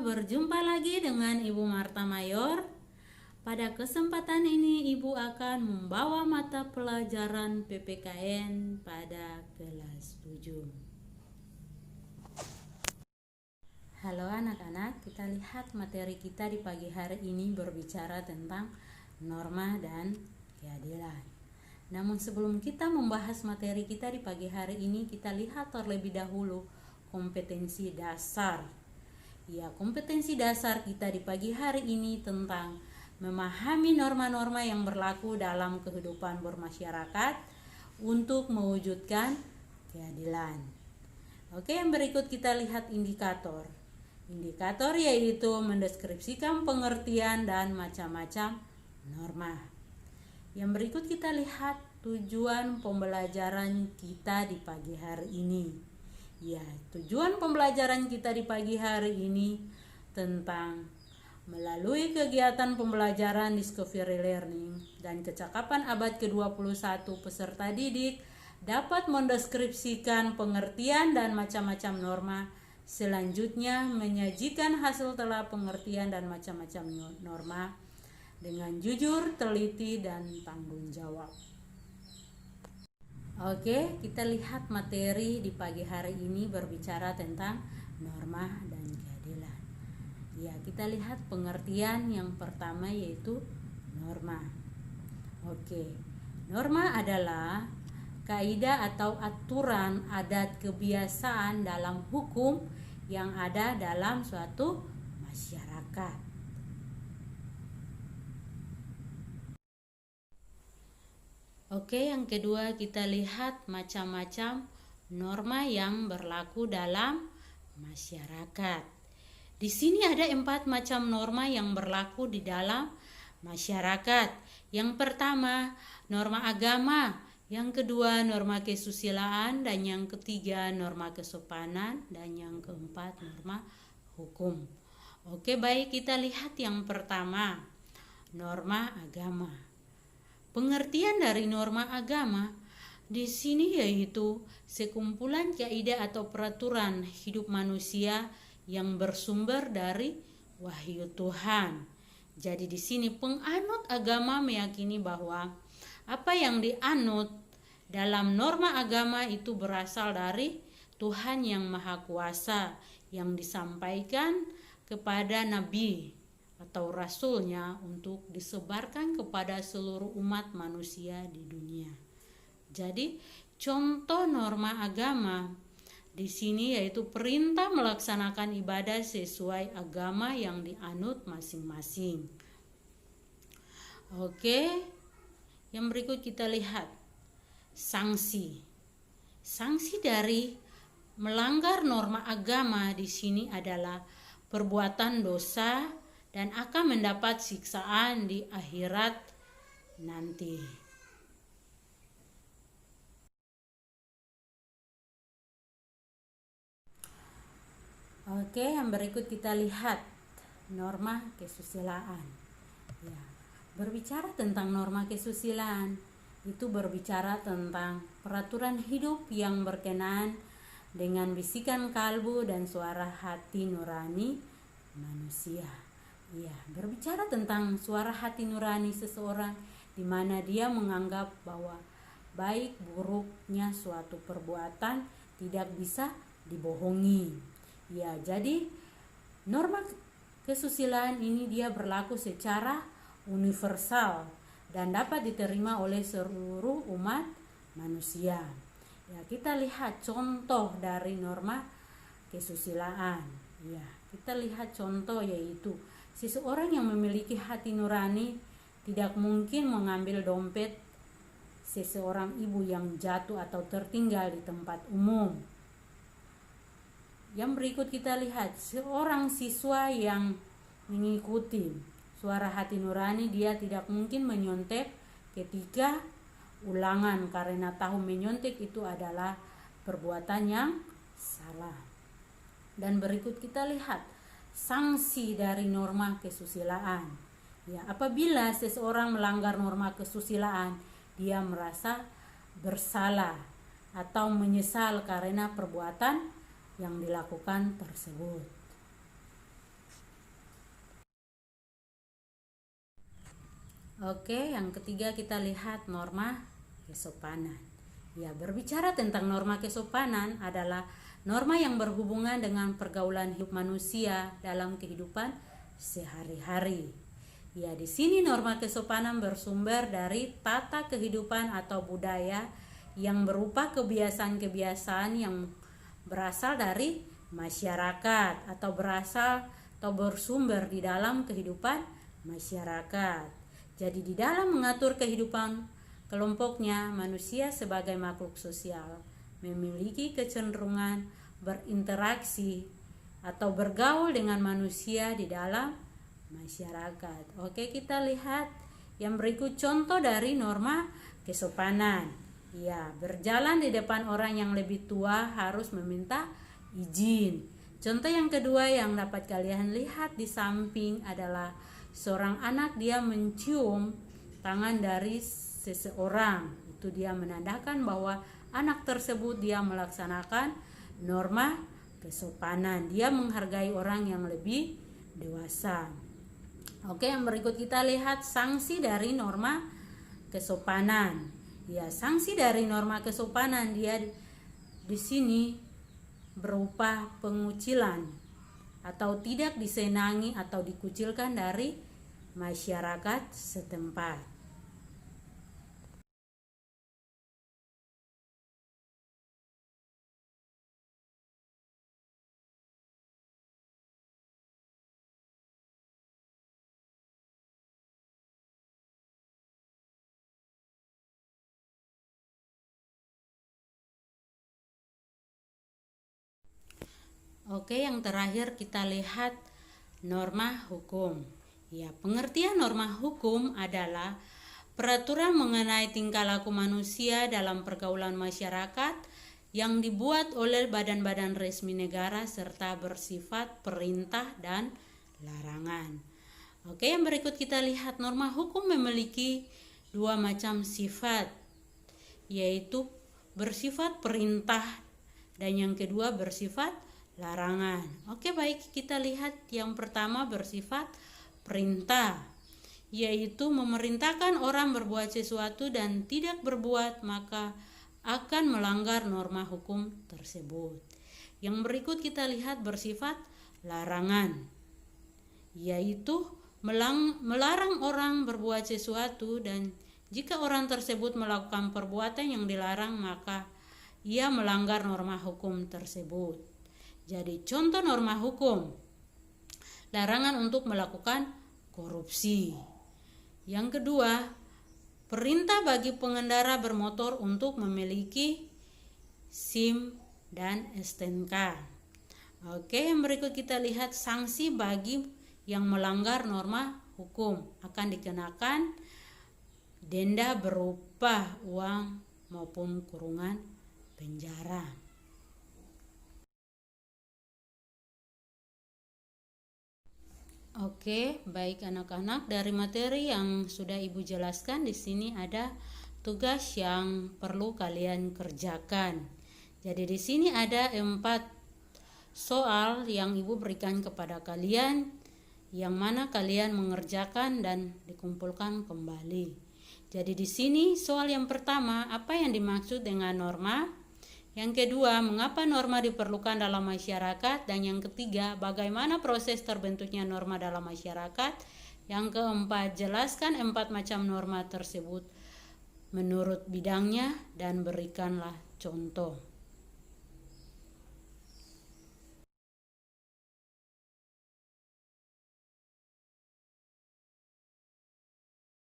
berjumpa lagi dengan Ibu Marta Mayor. Pada kesempatan ini Ibu akan membawa mata pelajaran PPKN pada kelas 7. Halo anak-anak, kita lihat materi kita di pagi hari ini berbicara tentang norma dan keadilan. Namun sebelum kita membahas materi kita di pagi hari ini, kita lihat terlebih dahulu kompetensi dasar. Ya, kompetensi dasar kita di pagi hari ini tentang memahami norma-norma yang berlaku dalam kehidupan bermasyarakat untuk mewujudkan keadilan. Oke, yang berikut kita lihat indikator. Indikator yaitu mendeskripsikan pengertian dan macam-macam norma. Yang berikut kita lihat tujuan pembelajaran kita di pagi hari ini. Ya, tujuan pembelajaran kita di pagi hari ini tentang melalui kegiatan pembelajaran Discovery Learning dan kecakapan abad ke-21 peserta didik dapat mendeskripsikan pengertian dan macam-macam norma. Selanjutnya menyajikan hasil telah pengertian dan macam-macam norma dengan jujur, teliti, dan tanggung jawab. Oke, kita lihat materi di pagi hari ini berbicara tentang norma dan keadilan. Ya, kita lihat pengertian yang pertama yaitu norma. Oke, norma adalah kaidah atau aturan adat kebiasaan dalam hukum yang ada dalam suatu masyarakat. Oke, yang kedua kita lihat macam-macam norma yang berlaku dalam masyarakat. Di sini ada 4 macam norma yang berlaku di dalam masyarakat. Yang pertama, norma agama. Yang kedua, norma kesusilaan. Dan yang ketiga, norma kesopanan. Dan yang keempat, norma hukum. Oke, baik, kita lihat yang pertama, norma agama. Pengertian dari norma agama di sini yaitu sekumpulan kaidah atau peraturan hidup manusia yang bersumber dari wahyu Tuhan. Jadi di sini penganut agama meyakini bahwa apa yang dianut dalam norma agama itu berasal dari Tuhan yang Maha Kuasa yang disampaikan kepada nabi atau rasulnya untuk disebarkan kepada seluruh umat manusia di dunia. Jadi contoh norma agama di sini yaitu perintah melaksanakan ibadah sesuai agama yang dianut masing-masing. Oke, yang berikut kita lihat sanksi. Sanksi dari melanggar norma agama di sini adalah perbuatan dosa dan akan mendapat siksaan di akhirat nanti. Oke, yang berikut kita lihat norma kesusilaan. Ya, berbicara tentang norma kesusilaan itu berbicara tentang peraturan hidup yang berkenaan dengan bisikan kalbu dan suara hati nurani manusia. Ya, berbicara tentang suara hati nurani seseorang di mana dia menganggap bahwa baik buruknya suatu perbuatan tidak bisa dibohongi. Ya, jadi norma kesusilaan ini dia berlaku secara universal dan dapat diterima oleh seluruh umat manusia. Ya, kita lihat contoh dari norma kesusilaan. Ya, kita lihat contoh yaitu seseorang yang memiliki hati nurani tidak mungkin mengambil dompet seseorang ibu yang jatuh atau tertinggal di tempat umum. Yang berikut kita lihat seorang siswa yang mengikuti suara hati nurani, dia tidak mungkin menyontek ketika ulangan karena tahu menyontek itu adalah perbuatan yang salah. Dan berikut kita lihat sanksi dari norma kesusilaan. Ya, apabila seseorang melanggar norma kesusilaan, dia merasa bersalah atau menyesal karena perbuatan yang dilakukan tersebut. Oke, yang ketiga kita lihat norma kesopanan. Ya, berbicara tentang norma kesopanan adalah norma yang berhubungan dengan pergaulan hidup manusia dalam kehidupan sehari-hari. Ya, di sini norma kesopanan bersumber dari tata kehidupan atau budaya yang berupa kebiasaan-kebiasaan yang berasal dari masyarakat atau bersumber di dalam kehidupan masyarakat. Jadi di dalam mengatur kehidupan kelompoknya, manusia sebagai makhluk sosial memiliki kecenderungan berinteraksi atau bergaul dengan manusia di dalam masyarakat. Oke, kita lihat yang berikut contoh dari norma kesopanan. Ya, berjalan di depan orang yang lebih tua harus meminta izin. Contoh yang kedua yang dapat kalian lihat di samping adalah seorang anak dia mencium tangan dari seseorang. Itu dia menandakan bahwa anak tersebut dia melaksanakan norma kesopanan. Dia menghargai orang yang lebih dewasa. Oke, yang berikut kita lihat sanksi dari norma kesopanan. Ya, sanksi dari norma kesopanan dia di sini berupa pengucilan atau tidak disenangi atau dikucilkan dari masyarakat setempat. Oke, yang terakhir kita lihat norma hukum. Ya, pengertian norma hukum adalah peraturan mengenai tingkah laku manusia dalam pergaulan masyarakat yang dibuat oleh badan-badan resmi negara serta bersifat perintah dan larangan. Oke, yang berikut kita lihat norma hukum memiliki dua macam sifat, yaitu bersifat perintah dan yang kedua bersifat larangan. Oke, baik, kita lihat yang pertama bersifat perintah, yaitu memerintahkan orang berbuat sesuatu dan tidak berbuat maka akan melanggar norma hukum tersebut. Yang berikut kita lihat bersifat larangan, yaitu melarang orang berbuat sesuatu dan jika orang tersebut melakukan perbuatan yang dilarang maka ia melanggar norma hukum tersebut. Jadi contoh norma hukum, larangan untuk melakukan korupsi. Yang kedua, perintah bagi pengendara bermotor untuk memiliki SIM dan STNK. Oke, yang berikut kita lihat sanksi bagi yang melanggar norma hukum akan dikenakan denda berupa uang maupun kurungan penjara. Oke, baik anak-anak, dari materi yang sudah Ibu jelaskan di sini ada tugas yang perlu kalian kerjakan. Jadi di sini ada 4 soal yang Ibu berikan kepada kalian, yang mana kalian mengerjakan dan dikumpulkan kembali. Jadi di sini soal yang pertama, apa yang dimaksud dengan norma? Yang kedua, mengapa norma diperlukan dalam masyarakat? Dan yang ketiga, bagaimana proses terbentuknya norma dalam masyarakat? Yang keempat, jelaskan 4 macam norma tersebut menurut bidangnya dan berikanlah contoh.